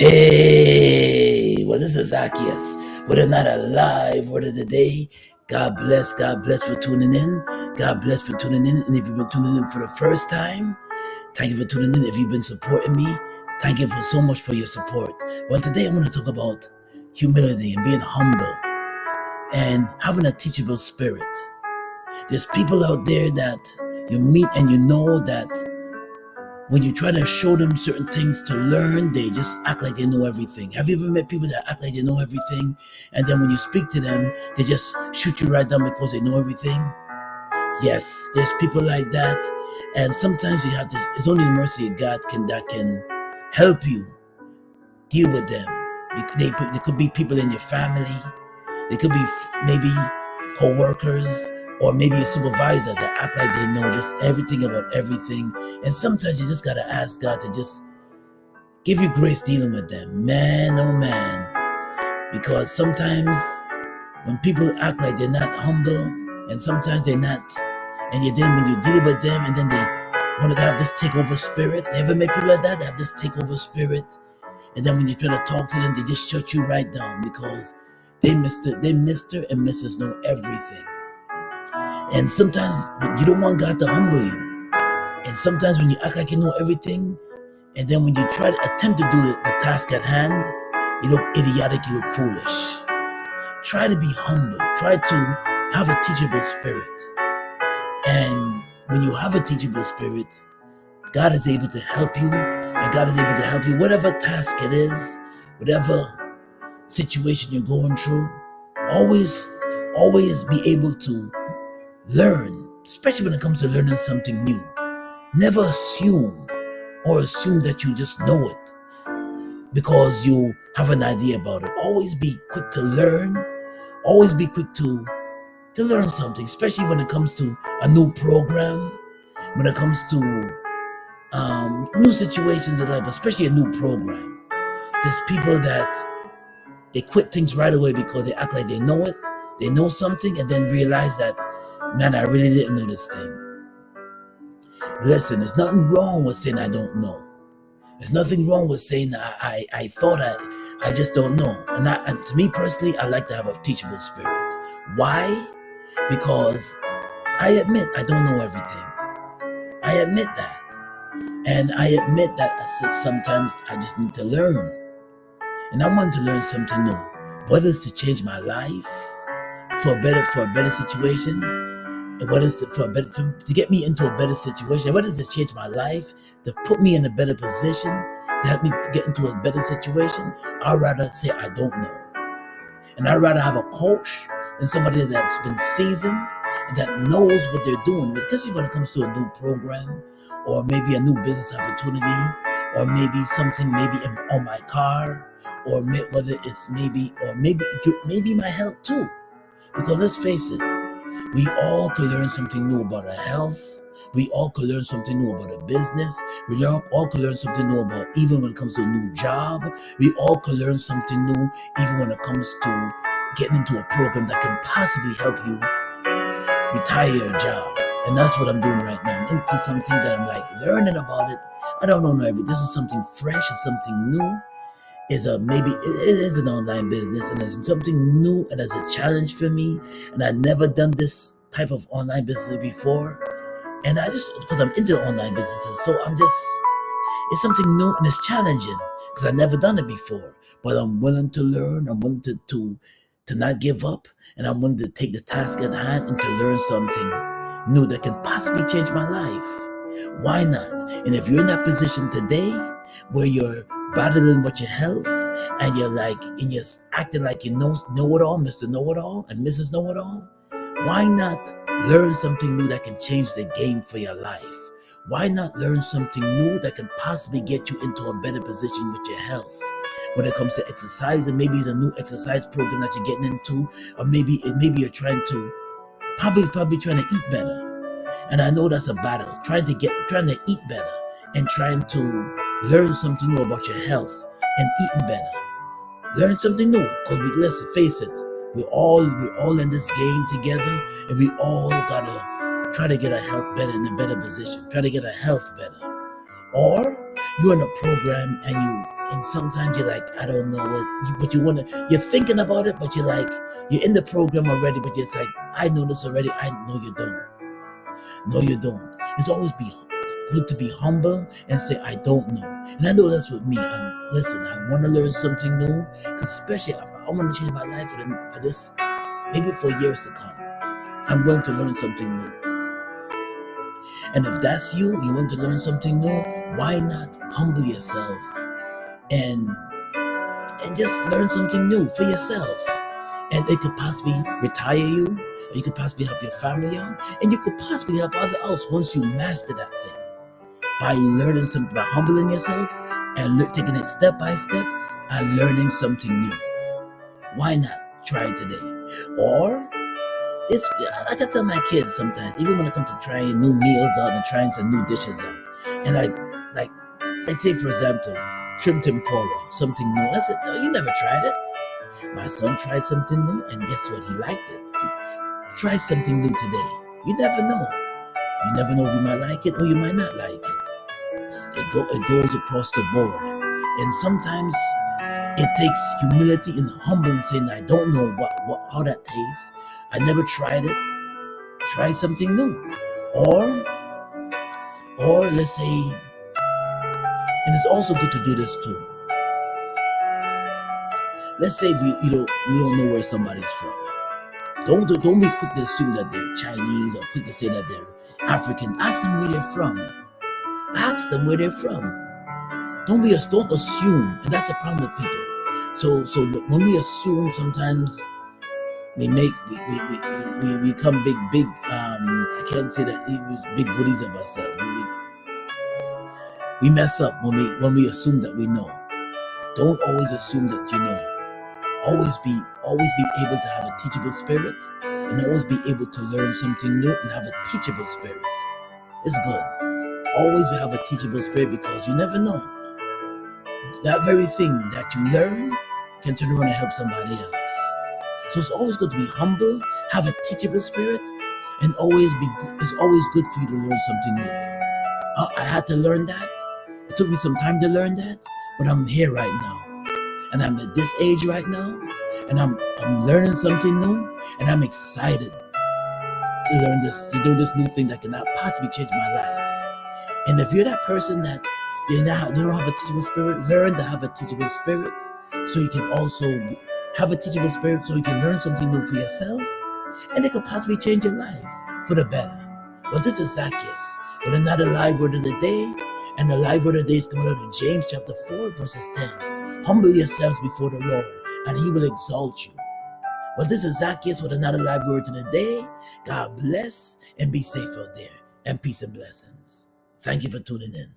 Hey, well, this is Zacchaeus. Whether or not alive, whether today, God bless for tuning in. God bless for tuning in. And if you've been tuning in for the first time, thank you for tuning in. If you've been supporting me, thank you for so much for your support. Well, today I want to talk about humility and being humble and having a teachable spirit. There's people out there that you meet and you know that when you try to show them certain things to learn, they just act like they know everything. Have you ever met people that act like they know everything? And then when you speak to them, they just shoot you right down because they know everything? Yes, there's people like that. And sometimes you have to, it's only the mercy of God that can help you deal with them. They could be people in your family. They could be maybe co-workers or maybe a supervisor that act like they know just everything about everything. And sometimes you just got to ask God to just give you grace dealing with them. Man, oh man. Because sometimes when people act like they're not humble and sometimes they're not, and when you deal with them and then they want to have this takeover spirit. You ever met people like that? They have this takeover spirit. And then when you try to talk to them, they just shut you right down because they Mr. and Mrs. know everything. And sometimes you don't want God to humble you. And sometimes when you act like you know everything, and then when you try to attempt to do the task at hand, you look idiotic, you look foolish. Try to be humble. Try to have a teachable spirit. And when you have a teachable spirit, God is able to help you, and God is able to help you, whatever task it is, whatever situation you're going through, always be able to learn, especially when it comes to learning something new. Never assume that you just know it because you have an idea about it. Always be quick to learn. Always be quick to learn something, especially when it comes to a new program, when it comes to new situations in life, especially a new program. There's people that they quit things right away because they act like they know it, they know something, and then realize that, man, I really didn't know this thing. Listen, there's nothing wrong with saying I don't know. There's nothing wrong with saying I thought I just don't know. And to me personally, I like to have a teachable spirit. Why? Because I admit I don't know everything. I admit that. And I admit that sometimes I just need to learn. And I want to learn something new. Whether it's to change my life for a better situation, and whether it's to get me into a better situation, whether it's to change my life, to put me in a better position, to help me get into a better situation, I'd rather say I don't know. And I'd rather have a coach and somebody that's been seasoned and that knows what they're doing. Especially when it comes to a new program or maybe a new business opportunity or maybe something on my car or whether it's maybe my health too. Because let's face it, we all could learn something new about our health. We all could learn something new about a business. All could learn something new about even when it comes to a new job. We all could learn something new even when it comes to getting into a program that can possibly help you retire your job. And that's what I'm doing right now. I'm into something that I'm like learning about it. I don't know everything. This is something fresh, it's something new. Maybe it is an online business and it's something new and it's a challenge for me. And I've never done this type of online business before. And because I'm into online businesses, so it's something new and it's challenging because I've never done it before. But I'm willing to learn. I'm willing to not give up. And I'm willing to take the task at hand and to learn something new that can possibly change my life. Why not? And if you're in that position today where you're battling with your health and you're acting like you know it all, Mr. Know It All and Mrs. Know It All, why not learn something new that can change the game for your life? Why not learn something new that can possibly get you into a better position with your health? When it comes to exercise, and maybe it's a new exercise program that you're getting into, or maybe you're trying to probably trying to eat better. And I know that's a battle, trying to eat better and trying to learn something new about your health and eating better. Learn something new, because let's face it, we're all in this game together, and we all gotta try to get our health better, in a better position, try to get our health better. Or you're in a program and And sometimes you're like, I don't know what, but you're thinking about it, but you're in the program already, but it's like, I know this already. I know you don't. No, you don't. It's always be good to be humble and say, I don't know. And I know that's with me. Listen, I want to learn something new, because especially if I want to change my life for this, maybe for years to come. I'm willing to learn something new. And if that's you want to learn something new, why not humble yourself and just learn something new for yourself? And it could possibly retire you, or you could possibly help your family out, and you could possibly help others else once you master that thing. By learning something, by humbling yourself and taking it step by step and learning something new. Why not try it today? Or it's, I can tell my kids sometimes, even when it comes to trying new meals out and trying some new dishes out, and like take for example, shrimp tempura, something new. I said, oh, you never tried it. My son tried something new, and guess what? He liked it. Try something new today. You never know. You never know if you might like it or you might not like it. It goes across the board. And sometimes it takes humility and humbling, saying, I don't know how that tastes. I never tried it. Try something new. Or let's say, and it's also good to do this too. Let's say if you don't know where somebody's from. Don't be quick to assume that they're Chinese or quick to say that they're African. Ask them where they're from. Ask them where they're from. Don't assume, and that's the problem with people. So when we assume, sometimes we become big. I can't say that it was big bullies of ourselves. We mess up when we assume that we know. Don't always assume that you know. Always be able to have a teachable spirit, and always be able to learn something new and have a teachable spirit. It's good. Always have a teachable spirit, because you never know. That very thing that you learn can turn around and help somebody else. So it's always good to be humble, have a teachable spirit, and it's always good for you to learn something new. I had to learn that. It took me some time to learn that, but I'm here right now. And I'm at this age right now, and I'm learning something new, and I'm excited to do this new thing that can possibly change my life. And if you're that person that you don't have a teachable spirit, learn to have a teachable spirit, so you can also have a teachable spirit, so you can learn something new for yourself, and it could possibly change your life for the better. Well, this is Zacchaeus with another live word of the day, and the live word of the day is coming out of James chapter 4, verses 10. Humble yourselves before the Lord, and he will exalt you. Well, this is Zacchaeus with another live word of the day. God bless, and be safe out there, and peace and blessings. Thank you for tuning in.